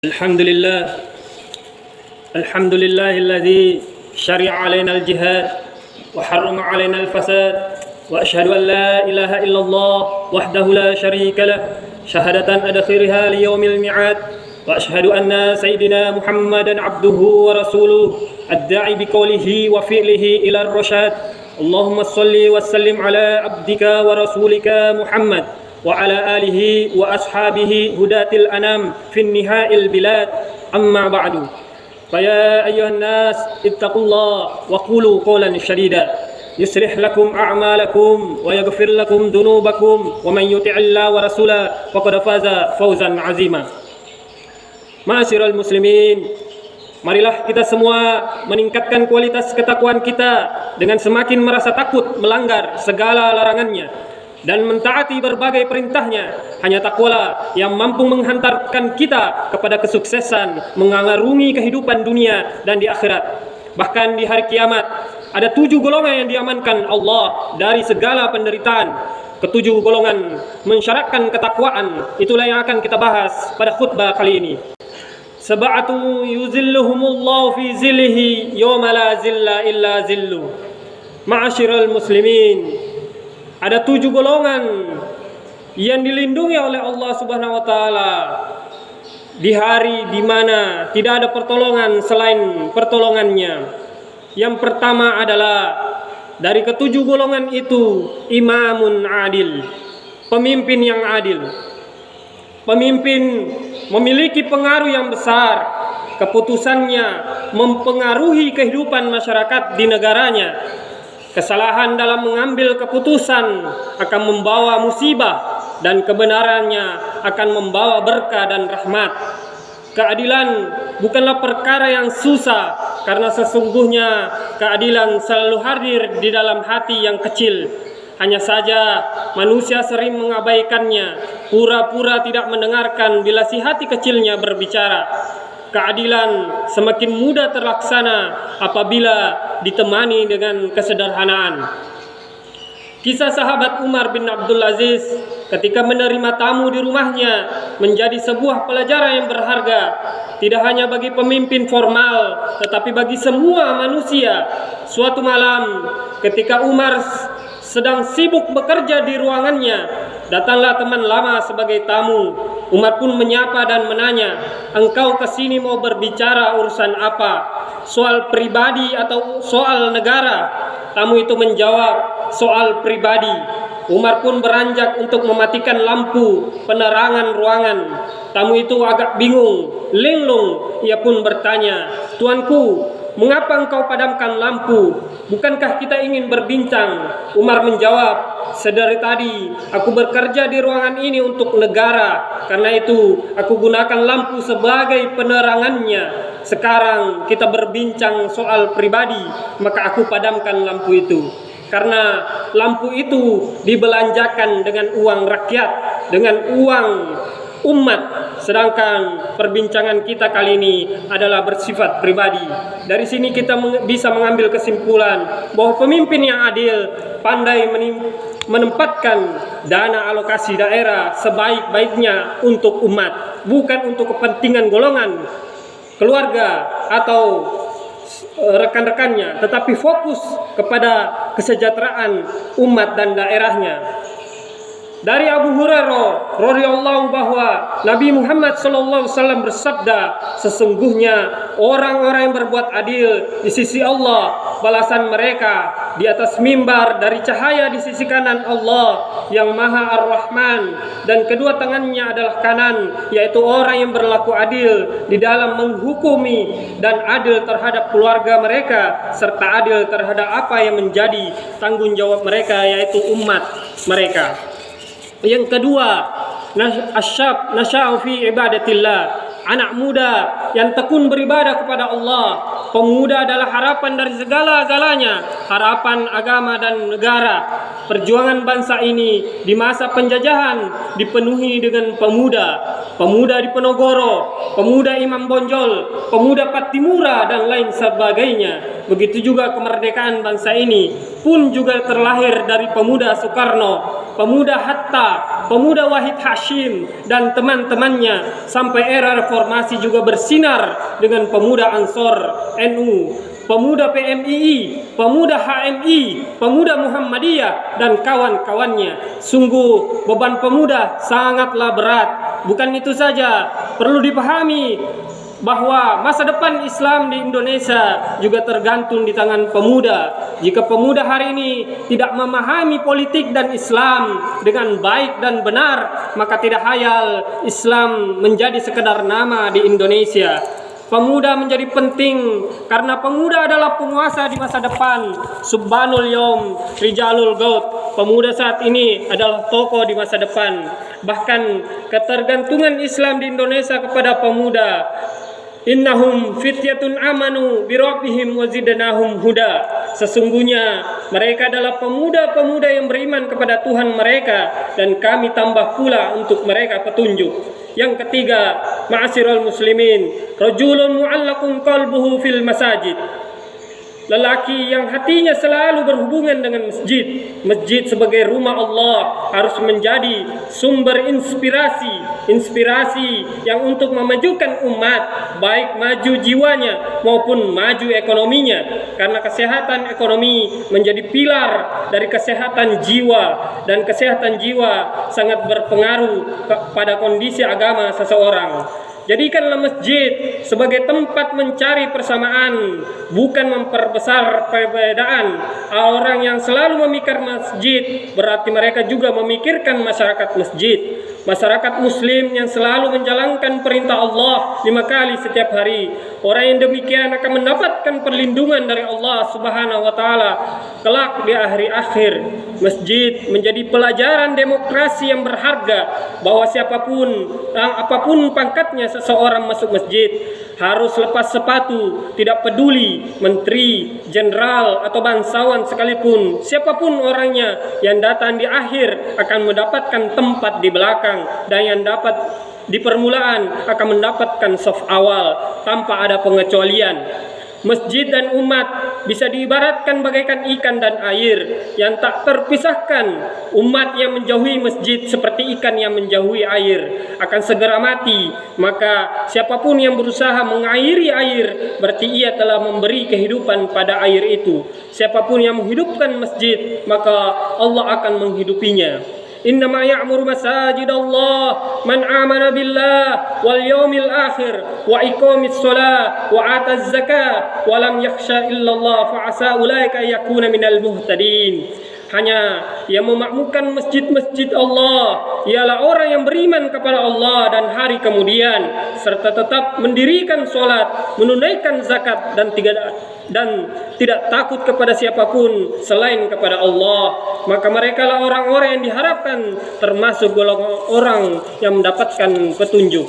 الحمد لله الحمد لله الذي شرع علينا الجهاد وحرم علينا الفساد وأشهد أن لا إله إلا الله وحده لا شريك له شهادة أدخرها ليوم الميعاد وأشهد أن سيدنا محمدا عبده ورسوله الداعي بقوله وفعله إلى الرشاد اللهم صل وسلم على عبدك ورسولك محمد وعلى آله وأصحابه هداة الأنام في النهاء البلاد أما بعد فيا أيها الناس اتقوا الله وقولوا قولا سديدا يصلح لكم أعمالكم ويغفر لكم ذنوبكم ومن يطع الله ورسوله فقد فاز فوزا عظيما. Ma'asyiral muslimin, marilah kita semua meningkatkan kualitas ketakwaan kita dengan semakin merasa takut melanggar segala larangannya dan mentaati berbagai perintahnya. Hanya takwalah yang mampu menghantarkan kita kepada kesuksesan, mengarungi kehidupan dunia dan di akhirat. Bahkan di hari kiamat ada 7 golongan yang diamankan Allah dari segala penderitaan. Ketujuh golongan mensyaratkan ketakwaan. Itulah yang akan kita bahas pada khutbah kali ini. Sab'atu yuzilluhumullahu fi zillihi yawma la zilla illa zillu. Ma'asyiral muslimin, ada 7 golongan yang dilindungi oleh Allah Subhanahu wa taala di hari di mana tidak ada pertolongan selain pertolongannya. Yang pertama adalah dari ketujuh golongan itu imamun adil, pemimpin yang adil. Pemimpin memiliki pengaruh yang besar, keputusannya mempengaruhi kehidupan masyarakat di negaranya. Kesalahan dalam mengambil keputusan akan membawa musibah dan kebenarannya akan membawa berkah dan rahmat. Keadilan bukanlah perkara yang susah, karena sesungguhnya keadilan selalu hadir di dalam hati yang kecil. Hanya saja manusia sering mengabaikannya, pura-pura tidak mendengarkan bila si hati kecilnya berbicara. Keadilan semakin mudah terlaksana apabila ditemani dengan kesederhanaan. Kisah sahabat Umar bin Abdul Aziz ketika menerima tamu di rumahnya menjadi sebuah pelajaran yang berharga, tidak hanya bagi pemimpin formal tetapi bagi semua manusia. Suatu malam ketika Umar sedang sibuk bekerja di ruangannya, datanglah teman lama sebagai tamu. Umar pun menyapa dan menanya, "Engkau kesini mau berbicara urusan apa? Soal pribadi atau soal negara?" Tamu itu menjawab, "Soal pribadi." Umar pun beranjak untuk mematikan lampu penerangan ruangan. Tamu itu agak bingung, linglung. Ia pun bertanya, "Tuanku, mengapa engkau padamkan lampu? Bukankah kita ingin berbincang?" Umar menjawab, "Sedari tadi aku bekerja di ruangan ini untuk negara. Karena itu aku gunakan lampu sebagai penerangannya. Sekarang kita berbincang soal pribadi, maka aku padamkan lampu itu. Karena lampu itu dibelanjakan dengan uang rakyat, dengan uang umat. Sedangkan perbincangan kita kali ini adalah bersifat pribadi." Dari sini kita bisa mengambil kesimpulan bahwa pemimpin yang adil pandai menempatkan dana alokasi daerah sebaik-baiknya untuk umat, bukan untuk kepentingan golongan, keluarga atau rekan-rekannya, tetapi fokus kepada kesejahteraan umat dan daerahnya. Dari Abu Hurairah radhiyallahu bahwa Nabi Muhammad sallallahu alaihi wasallam bersabda, "Sesungguhnya orang-orang yang berbuat adil di sisi Allah, balasan mereka di atas mimbar dari cahaya di sisi kanan Allah yang Maha Ar-Rahman, dan kedua tangannya adalah kanan, yaitu orang yang berlaku adil di dalam menghukumi dan adil terhadap keluarga mereka serta adil terhadap apa yang menjadi tanggung jawab mereka, yaitu umat mereka." Yang kedua, asyab nasya'u fi ibadatillah, anak muda yang tekun beribadah kepada Allah. Pemuda adalah harapan dari segala-galanya, harapan agama dan negara. Perjuangan bangsa ini di masa penjajahan dipenuhi dengan pemuda. Pemuda di Penogoro, pemuda Imam Bonjol, pemuda Patimura dan lain sebagainya. begitu juga kemerdekaan bangsa ini pun juga terlahir dari pemuda Soekarno, pemuda Hatta, pemuda Wahid Hashim dan teman-temannya, sampai era reformasi juga bersinar dengan pemuda Ansor NU, pemuda PMII, pemuda HMI, pemuda Muhammadiyah dan kawan-kawannya. Sungguh beban pemuda sangatlah berat. Bukan itu saja, perlu dipahami bahwa masa depan Islam di Indonesia juga tergantung di tangan pemuda. Jika pemuda hari ini tidak memahami politik dan Islam dengan baik dan benar, maka tidak hayal Islam menjadi sekedar nama di Indonesia. Pemuda menjadi penting karena pemuda adalah penguasa di masa depan. Subhanul Yom Rijalul Gaut. Pemuda saat ini adalah tokoh di masa depan. Bahkan ketergantungan Islam di Indonesia kepada pemuda, innahum fityatun amanu birabbihim wazidnahum huda. Sesungguhnya mereka adalah pemuda-pemuda yang beriman kepada Tuhan mereka, dan kami tambah pula untuk mereka petunjuk. Yang ketiga, ma'asyiral muslimin, rajulun mu'allaqun qalbuhu fil masajid. Lelaki yang hatinya selalu berhubungan dengan masjid. Masjid sebagai rumah Allah harus menjadi sumber inspirasi yang untuk memajukan umat, baik maju jiwanya maupun maju ekonominya. Karena kesehatan ekonomi menjadi pilar dari kesehatan jiwa, dan kesehatan jiwa sangat berpengaruh pada kondisi agama seseorang. Jadikanlah masjid sebagai tempat mencari persamaan, bukan memperbesar perbedaan. Orang yang selalu memikir masjid berarti mereka juga memikirkan masyarakat masjid. Masyarakat muslim yang selalu menjalankan perintah Allah 5 kali setiap hari. Orang yang demikian akan mendapatkan perlindungan dari Allah Subhanahu wa taala kelak di akhir. Masjid menjadi pelajaran demokrasi yang berharga, bahwa apapun pangkatnya seseorang masuk masjid harus lepas sepatu, tidak peduli menteri, jenderal atau bangsawan sekalipun. Siapapun orangnya yang datang di akhir akan mendapatkan tempat di belakang, dan yang dapat di permulaan akan mendapatkan saf awal tanpa ada pengecualian. Masjid dan umat bisa diibaratkan bagaikan ikan dan air yang tak terpisahkan. Umat yang menjauhi masjid seperti ikan yang menjauhi air akan segera mati. Maka siapapun yang berusaha mengairi air, berarti ia telah memberi kehidupan pada air itu. Siapapun yang menghidupkan masjid, maka Allah akan menghidupinya. Innama ya'muru masajidallah man amana billah wal yawmil akhir wa iqamis shalah wa ataz zakah wa lam yakhsha illallah fa asa ulaika yakuna minal muhtadin. Hanya yang memakmurkan masjid-masjid Allah ialah orang yang beriman kepada Allah dan hari kemudian, serta tetap mendirikan sholat, menunaikan zakat, dan tidak takut kepada siapapun selain kepada Allah. Maka mereka lah orang-orang yang diharapkan termasuk golongan orang yang mendapatkan petunjuk.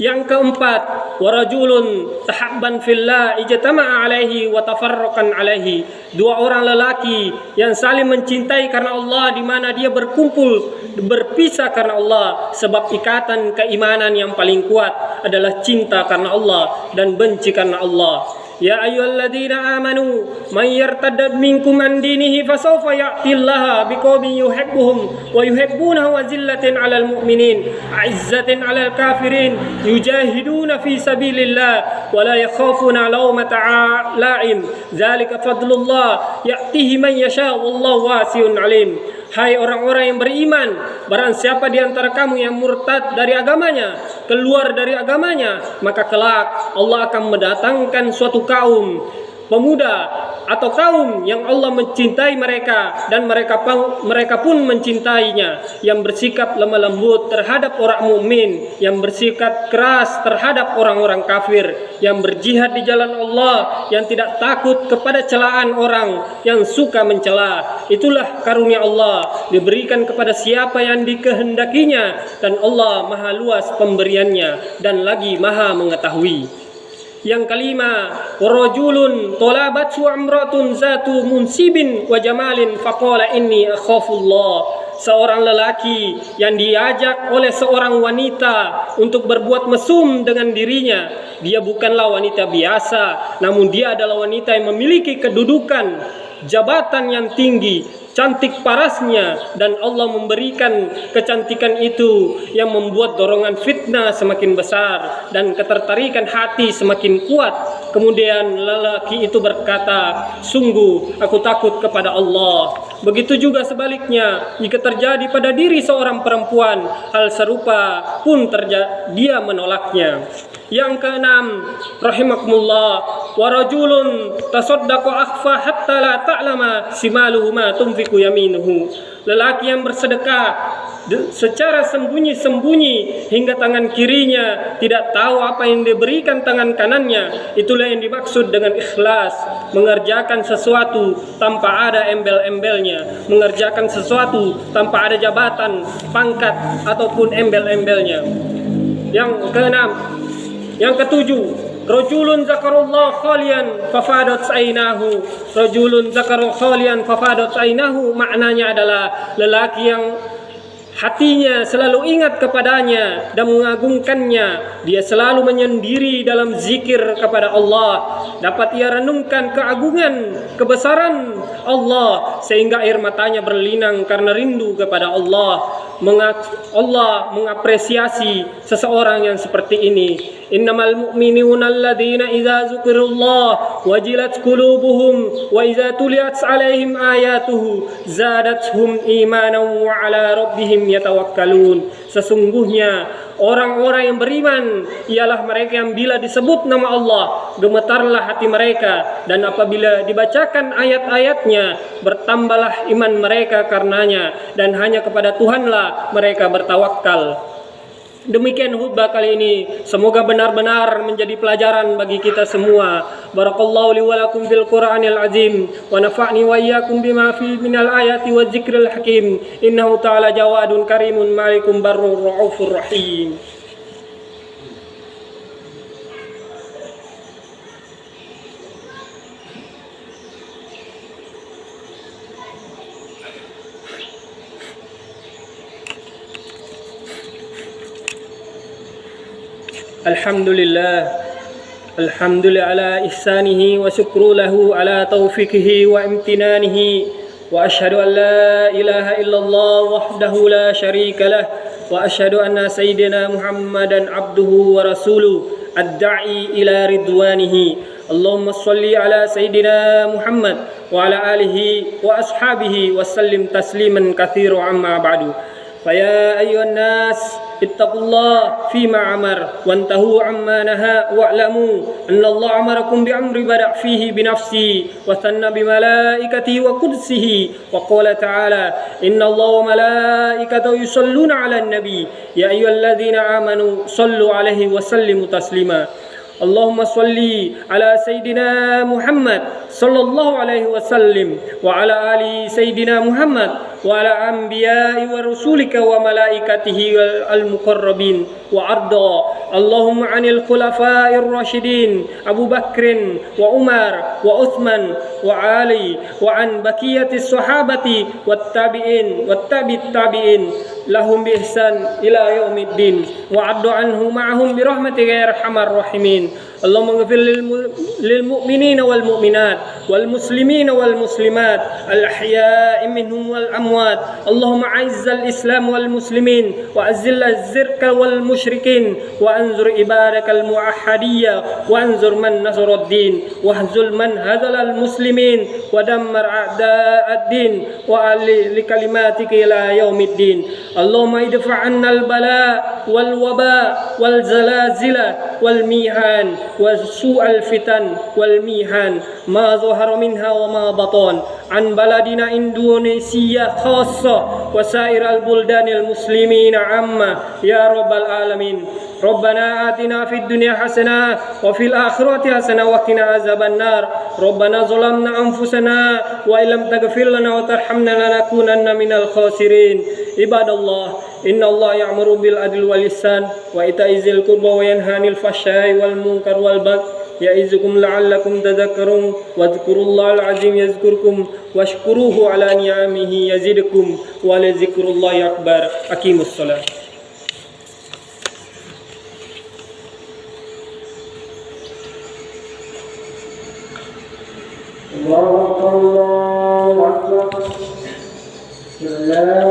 Yang keempat, warajulun tahabban fillah ijtama'a alaihi wa tafarraqan alaihi. Dua orang lelaki yang saling mencintai karena Allah, di mana dia berkumpul berpisah karena Allah. Sebab ikatan keimanan yang paling kuat adalah cinta karena Allah dan benci karena Allah. Ya ayyuhalladzina amanu man yartadda minkum an dinihi fasawfa ya'tillaha biqaumin yuhibbuhum wa yuhibbunahu azillatin 'alal mu'minin 'izzatin 'alal kafirin yujahiduna fi sabilillah wa la yakhafuna lawmata la'im dzalika fadlullah ya'tihi man yasha wallahu wasi'un 'alim. Hai orang-orang yang beriman, barang siapa di antara kamu yang murtad dari agamanya, keluar dari agamanya, maka kelak Allah akan mendatangkan suatu kaum pemuda atau kaum yang Allah mencintai mereka, dan mereka pun mencintainya, yang bersikap lemah lembut terhadap orang mukmin, yang bersikap keras terhadap orang-orang kafir, yang berjihad di jalan Allah, yang tidak takut kepada celaan orang yang suka mencela. Itulah karunia Allah, diberikan kepada siapa yang dikehendakinya, dan Allah maha luas pemberiannya dan lagi maha mengetahui. Yang kelima, warajulun tolabathu amratun zatu munsibin wa jamalin faqala inni akhafullah. Seorang lelaki yang diajak oleh seorang wanita untuk berbuat mesum dengan dirinya, dia bukanlah wanita biasa, namun dia adalah wanita yang memiliki kedudukan, jabatan yang tinggi, cantik parasnya, dan Allah memberikan kecantikan itu yang membuat dorongan fitnah semakin besar dan ketertarikan hati semakin kuat. Kemudian lelaki itu berkata, sungguh aku takut kepada Allah. Begitu juga sebaliknya, jika terjadi pada diri seorang perempuan hal serupa pun dia menolaknya. Yang keenam, rahimakumullah, wa rajulun tasaddaqa akhfa hatta la ta'lama simaluhu ma tunfiqu yaminuhu. Lelaki yang bersedekah secara sembunyi-sembunyi hingga tangan kirinya tidak tahu apa yang diberikan tangan kanannya. Itulah yang dimaksud dengan ikhlas, mengerjakan sesuatu tanpa ada embel-embelnya, mengerjakan sesuatu tanpa ada jabatan, pangkat ataupun embel-embelnya. Yang keenam, yang ketujuh, rajulun zakarullah khalian fafadat ainahu. Rajulun zakarullah khalian fafadat ainahu maknanya adalah lelaki yang hatinya selalu ingat kepadanya dan mengagungkannya. Dia selalu menyendiri dalam zikir kepada Allah. Dapat ia renungkan keagungan, kebesaran Allah sehingga air matanya berlinang karena rindu kepada Allah. Allah mengapresiasi seseorang yang seperti ini. Innamal mu'minuna alladzina idza dzukirullah wajilat qulubuhum wa idza tuliyat 'alaihim ayatuhu zadatuhum imanan wa 'ala rabbihim yatawakkalun. Sesungguhnya orang-orang yang beriman ialah mereka yang bila disebut nama Allah gemetarlah hati mereka, dan apabila dibacakan ayat-ayatnya bertambahlah iman mereka karenanya, dan hanya kepada Tuhanlah mereka bertawakal. Demikian khutbah kali ini, semoga benar-benar menjadi pelajaran bagi kita semua. Barakallahu li wa lakum fil Qur'anil azim wa nafa'ni wa iyyakum bima fi minal ayati wa dzikril hakim. Innahu ta'ala jawadun karimun malikum barrur raufur rahim. Alhamdulillah, alhamdulillah ala ihsanihi wa syukru lahu ala taufiqihi wa imtinanihi, wa ashhadu an la ilaha illallah wahdahu la syarika lah, wa ashhadu anna sayyidina Muhammadan abduhu wa rasuluh ad-da'i ila ridwanihi. Allahumma salli ala sayyidina Muhammad wa ala alihi wa ashabihi wa sallim tasliman katsira amma ba'du. Faya ayyuhan nas ittaqullah fima amar wantahu amma naha wa'lamu anna Allah amarakum bi amri bada' fihi bi nafsi wa thanna bi malaikatihi wa qudsihi wa qala ta'ala inna Allah wa malaikatahu yusalluna 'alan nabi ya ayyuhalladzina amanu sallu 'alaihi wa sallimu taslima. Allahumma salli ala Sayyidina Muhammad sallallahu alaihi wasallam wa ala ali Sayyidina Muhammad wa ala anbiya'i wa rusulika wa malaikatihi al-muqarrabin wa arda Allahumma 'anil khulafa'ir rasyidin Abu Bakrin wa Umar wa Uthman wa Ali wa an baqiyatis sahabati wat tabi'in wat tabi'it tabi'in lahum bi ihsan ila yaumiddin wa addu anhu ma'ahum bi rahmatika ya arhamar rahimin. Allahumma ighfir lil mu'minina wal mu'minat wal muslimina wal muslimat al ahya'i minhum wal amwat. Allahumma a'izzal islam wal muslimin wa azil az-zirka wal musyrikin wa anzur ibadakal muahhadiyya wa anzur man nasara ad-din wa ahzul man hadala al muslimin wa dammar a'da'ad-din wa li kalimatika ila yaumiddin. Allahumma idfa' 'anna al bala wal waba wal zalazila wal mihan wa su'al fitan wal mihan ma zahara minha wa ma batan an baladina Indonesia khassa wa sairal buldanil muslimina amma ya rabbal alamin. Rabbana atina fid dunya hasanah wa fil akhirati hasanah wa qina azaban nar. Rabbana zalamna anfusana wa illam taghfir lana wa tarhamna lanakunanna minal khasirin. Ibadallah, inna Allah ya'muru bil adli wal ihsan wa ita'i dzil qurba wa yanha 'anil fahsya'i wal munkar wal baghi ya'izukum la'allakum tadhakkarun wadhkurullahal 'azim yazkurkum washkuruhu 'ala ni'amihi yazidkum wa la dzikrullahi akbar. Aqimus shalah. الله أكبر الله أكبر لا